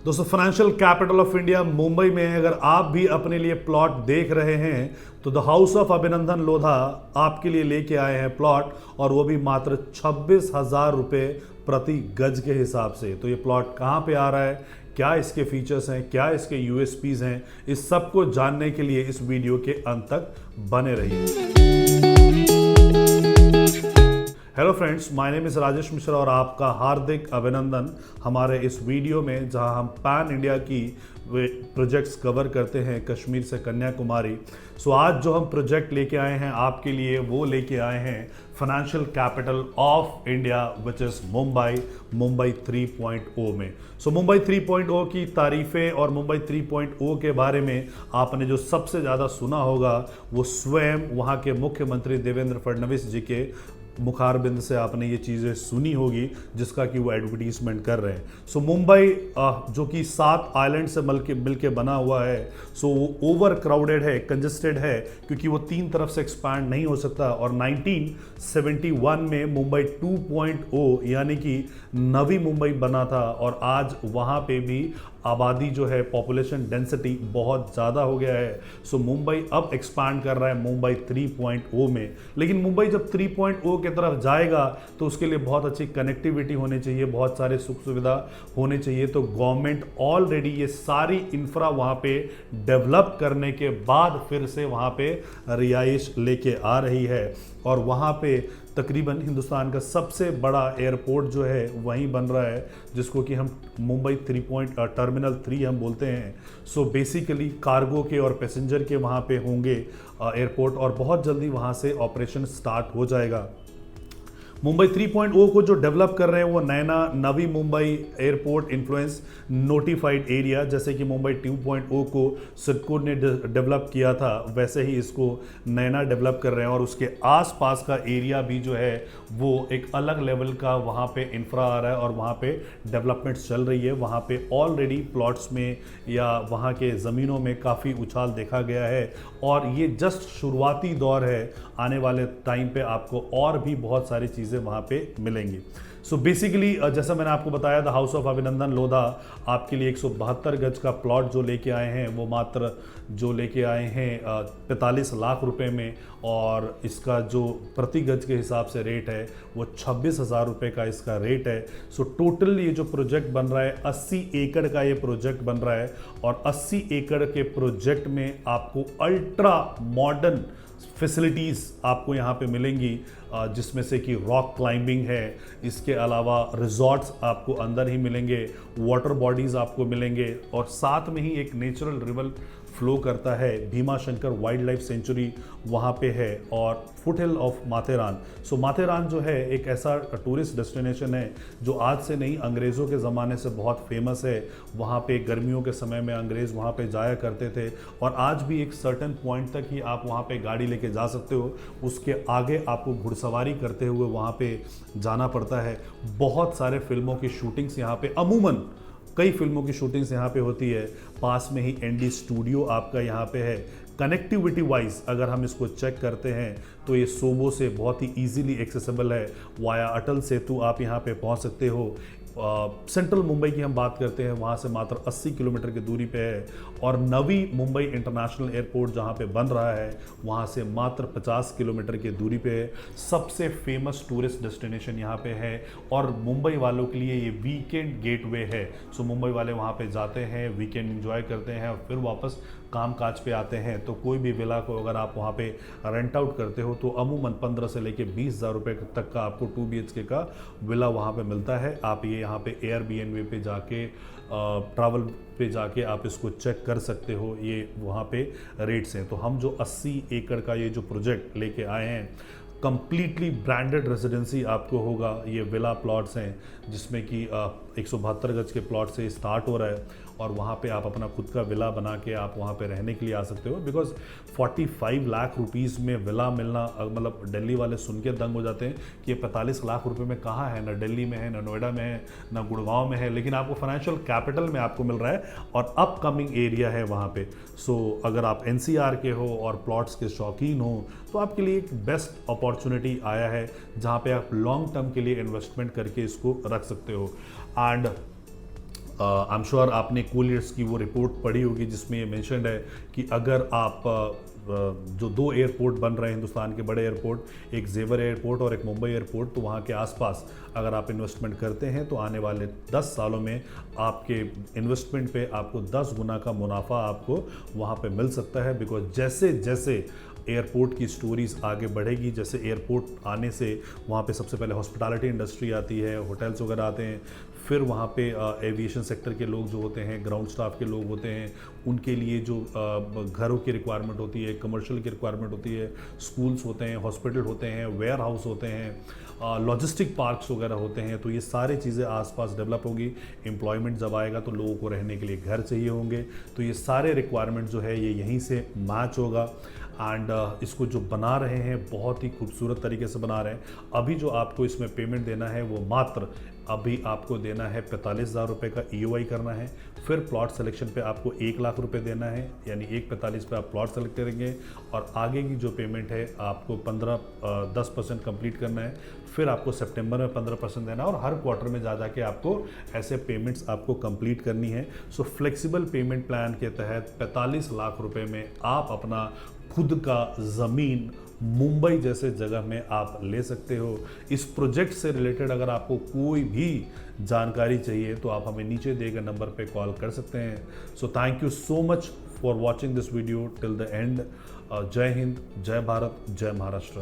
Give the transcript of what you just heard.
दोस्तों, financial capital of India Mumbai में अगर आप भी अपने लिए प्लॉट देख रहे हैं तो द हाउस ऑफ अभिनंदन लोधा आपके लिए लेके आए हैं प्लॉट, और वो भी मात्र 26,000 रुपये प्रति गज के हिसाब से। तो ये प्लॉट कहाँ पे आ रहा है, क्या इसके फीचर्स हैं, क्या इसके यूएसपीज हैं, इस सब को जानने के लिए इस वीडियो के अंत तक बने रहिए। Hello friends, my name is Rajesh Mishra और आपका हार्दिक अभिनंदन हमारे इस वीडियो में, जहां हम पैन इंडिया की प्रोजेक्ट्स कवर करते हैं कश्मीर से कन्याकुमारी। सो आज जो हम प्रोजेक्ट लेके आए हैं आपके लिए, वो लेके आए हैं financial capital of India which is Mumbai 3.0 में। सो मुंबई 3.0 की तारीफ़ें और मुंबई 3.0 के बारे में आपने जो सबसे ज़्यादा सुना होगा वो स्वयं वहाँ के मुख्यमंत्री देवेंद्र फडणवीस जी के मुखारबिंद से आपने ये चीज़ें सुनी होगी, जिसका कि वो एडवर्टीजमेंट कर रहे हैं। सो मुंबई जो कि 7 आइलैंड से मिल के बना हुआ है, सो वो ओवर क्राउडेड है, कंजेस्टेड है, क्योंकि वो 3 तरफ से एक्सपैंड नहीं हो सकता। और 1971 में मुंबई 2.0 यानी कि नवी मुंबई बना था, और आज वहाँ पे भी आबादी जो है, पॉपुलेशन डेंसिटी बहुत ज़्यादा हो गया है। सो मुंबई अब एक्सपैंड कर रहा है मुंबई 3.0 में। लेकिन मुंबई जब 3.0 की तरफ जाएगा तो उसके लिए बहुत अच्छी कनेक्टिविटी होनी चाहिए, बहुत सारे सुख सुविधा होने चाहिए। तो गवर्नमेंट ऑलरेडी ये सारी इंफ्रा वहाँ पे डेवलप करने के बाद फिर से वहाँ पे रिहाइश लेके आ रही है, और वहाँ पे तकरीबन हिंदुस्तान का सबसे बड़ा एयरपोर्ट जो है वहीं बन रहा है, जिसको कि हम मुंबई टर्मिनल 3 हम बोलते हैं। सो बेसिकली कार्गो के और पैसेंजर के वहाँ पे होंगे एयरपोर्ट, और बहुत जल्दी वहाँ से ऑपरेशन स्टार्ट हो जाएगा। मुंबई 3.0 को जो डेवलप कर रहे हैं वो Naina Navi Mumbai airport influence notified area, जैसे कि मुंबई 2.0 को सिडको ने डेवलप किया था, वैसे ही इसको नैना डेवलप कर रहे हैं। और उसके आसपास का एरिया भी जो है वो एक अलग लेवल का वहाँ पे इंफ्रा आ रहा है, और वहाँ पे डेवलपमेंट चल रही है। वहाँ पे ऑलरेडी प्लॉट्स में या वहाँ के ज़मीनों में काफ़ी उछाल देखा गया है, और ये जस्ट शुरुआती दौर है। आने वाले टाइम पे आपको और भी बहुत सारी चीज़ें वहाँ पे मिलेंगी। सो बेसिकली जैसा मैंने आपको बताया, द हाउस ऑफ अभिनंदन लोधा आपके लिए 172 गज का प्लॉट जो लेके आए हैं, वो मात्र जो लेके आए हैं 45 लाख रुपए में, और इसका जो प्रति गज के हिसाब से रेट है वो 26,000 रुपये का इसका रेट है। सो टोटल ये जो प्रोजेक्ट बन रहा है 80 एकड़ का ये प्रोजेक्ट बन रहा है, और 80 एकड़ के प्रोजेक्ट में आपको अल्ट्रा मॉडर्न फैसिलिटीज़ आपको यहाँ पे मिलेंगी, जिसमें से कि रॉक क्लाइंबिंग है, इसके अलावा रिजॉर्ट्स आपको अंदर ही मिलेंगे, वाटर बॉडीज़ आपको मिलेंगे, और साथ में ही एक नेचुरल रिवर फ्लो करता है। Bhima Shankar wild life sanctuary वहाँ पे है, और फुटहिल ऑफ माथेरान। सो माथेरान जो है एक ऐसा टूरिस्ट डेस्टिनेशन है जो आज से नहीं, अंग्रेज़ों के ज़माने से बहुत फेमस है। वहाँ पे गर्मियों के समय में अंग्रेज़ वहाँ पे जाया करते थे, और आज भी एक सर्टेन पॉइंट तक ही आप वहाँ पे गाड़ी लेके जा सकते हो। उसके आगे आपको घुड़सवारी करते हुए वहाँ पे जाना पड़ता है। बहुत सारे फिल्मों की शूटिंग्स यहाँ पे, अमूमन कई फिल्मों की शूटिंग्स यहाँ पे होती है। पास में ही एनडी स्टूडियो आपका यहाँ पे है। कनेक्टिविटी वाइज अगर हम इसको चेक करते हैं तो ये सोबो से बहुत ही इजीली एक्सेसिबल है। वाया अटल सेतु आप यहाँ पे पहुँच सकते हो। सेंट्रल मुंबई की हम बात करते हैं, वहाँ से मात्र 80 किलोमीटर की दूरी पे है, और नवी मुंबई इंटरनेशनल एयरपोर्ट जहाँ पे बन रहा है वहाँ से मात्र 50 किलोमीटर की दूरी पे है। सबसे फेमस टूरिस्ट डेस्टिनेशन यहाँ पे है, और मुंबई वालों के लिए ये वीकेंड गेटवे है। सो मुंबई वाले वहाँ पे जाते हैं, वीकेंड एंजॉय करते हैं, और फिर वापस काम काज पे आते हैं। तो कोई भी विला को अगर आप वहाँ पे रेंट आउट करते हो तो अमूमन 15 से लेके 20,000 रुपये तक का आपको 2 BHK का विला वहाँ पे मिलता है। आप ये यहाँ पे एयरबीएनबी पे जाके ट्रैवल पे जाके आप इसको चेक कर सकते हो, ये वहाँ पे रेट्स हैं। तो हम जो 80 एकड़ का ये जो प्रोजेक्ट लेके आए हैं, कंप्लीटली ब्रांडेड रेजिडेंसी आपको होगा। ये विला प्लॉट्स हैं, जिसमें कि 172 गज के प्लॉट से स्टार्ट हो रहा है, और वहाँ पे आप अपना खुद का विला बना के आप वहाँ पे रहने के लिए आ सकते हो। बिकॉज 45 लाख रुपीज़ में विला मिलना, मतलब दिल्ली वाले सुन के दंग हो जाते हैं कि ये 45 लाख रुपए में कहाँ है, ना दिल्ली में है, ना नोएडा में है, ना गुड़गांव में है, लेकिन आपको फाइनेंशियल कैपिटल में आपको मिल रहा है, और अपकमिंग एरिया है वहाँ पे। सो अगर आप NCR के हो और प्लॉट्स के शौकीन हो तो आपके लिए एक बेस्ट अपॉर्चुनिटी आया है, जहाँ पे आप लॉन्ग टर्म के लिए इन्वेस्टमेंट करके इसको रख सकते हो। एंड आई एम श्योर आपने कूलियर्स की वो रिपोर्ट पढ़ी होगी जिसमें ये मेंशन्ड है कि अगर आप जो 2 एयरपोर्ट बन रहे हैं हिंदुस्तान के बड़े एयरपोर्ट, एक जेवर एयरपोर्ट और एक मुंबई एयरपोर्ट, तो वहाँ के आसपास अगर आप इन्वेस्टमेंट करते हैं तो आने वाले 10 सालों में आपके इन्वेस्टमेंट पे आपको 10 गुना का मुनाफा आपको वहाँ पे मिल सकता है। बिकॉज जैसे जैसे एयरपोर्ट की स्टोरीज आगे बढ़ेगी, जैसे एयरपोर्ट आने से वहाँ पे सबसे पहले हॉस्पिटैलिटी इंडस्ट्री आती है, होटल्स वगैरह आते हैं, फिर वहाँ पे एविएशन सेक्टर के लोग जो होते हैं, ग्राउंड स्टाफ के लोग होते हैं, उनके लिए जो घरों की रिक्वायरमेंट होती है, कमर्शियल की रिक्वायरमेंट होती है, स्कूल्स होते हैं, हॉस्पिटल होते हैं, वेयर हाउस होते हैं, लॉजिस्टिक पार्क्स वगैरह होते हैं, तो ये सारी चीज़ें आसपास डेवलप होगी। एम्प्लॉयमेंट जब आएगा तो लोगों को रहने के लिए घर चाहिए होंगे, तो ये सारे रिक्वायरमेंट जो है ये यहीं से मैच होगा। एंड इसको जो बना रहे हैं बहुत ही खूबसूरत तरीके से बना रहे हैं। अभी जो आपको इसमें पेमेंट देना है वो मात्र अभी आपको देना है 45,000 रुपये का EOI करना है। फिर प्लॉट सिलेक्शन पे आपको 1 लाख रुपए देना है, यानी 1,45 पे आप प्लॉट सेलेक्ट करेंगे और आगे की जो पेमेंट है आपको 10% कंप्लीट करना है। फिर आपको सितंबर में 15% देना है और हर क्वार्टर में जा जाके आपको ऐसे पेमेंट्स आपको कंप्लीट करनी है। सो फ्लेक्सिबल पेमेंट प्लान के तहत 45 लाख रुपए में आप अपना खुद का ज़मीन मुंबई जैसे जगह में आप ले सकते हो। इस प्रोजेक्ट से रिलेटेड अगर आपको कोई भी जानकारी चाहिए तो आप हमें नीचे दिए गए नंबर पे कॉल कर सकते हैं। So thank you so much for watching this video till the end. जय हिंद, जय भारत, जय महाराष्ट्र।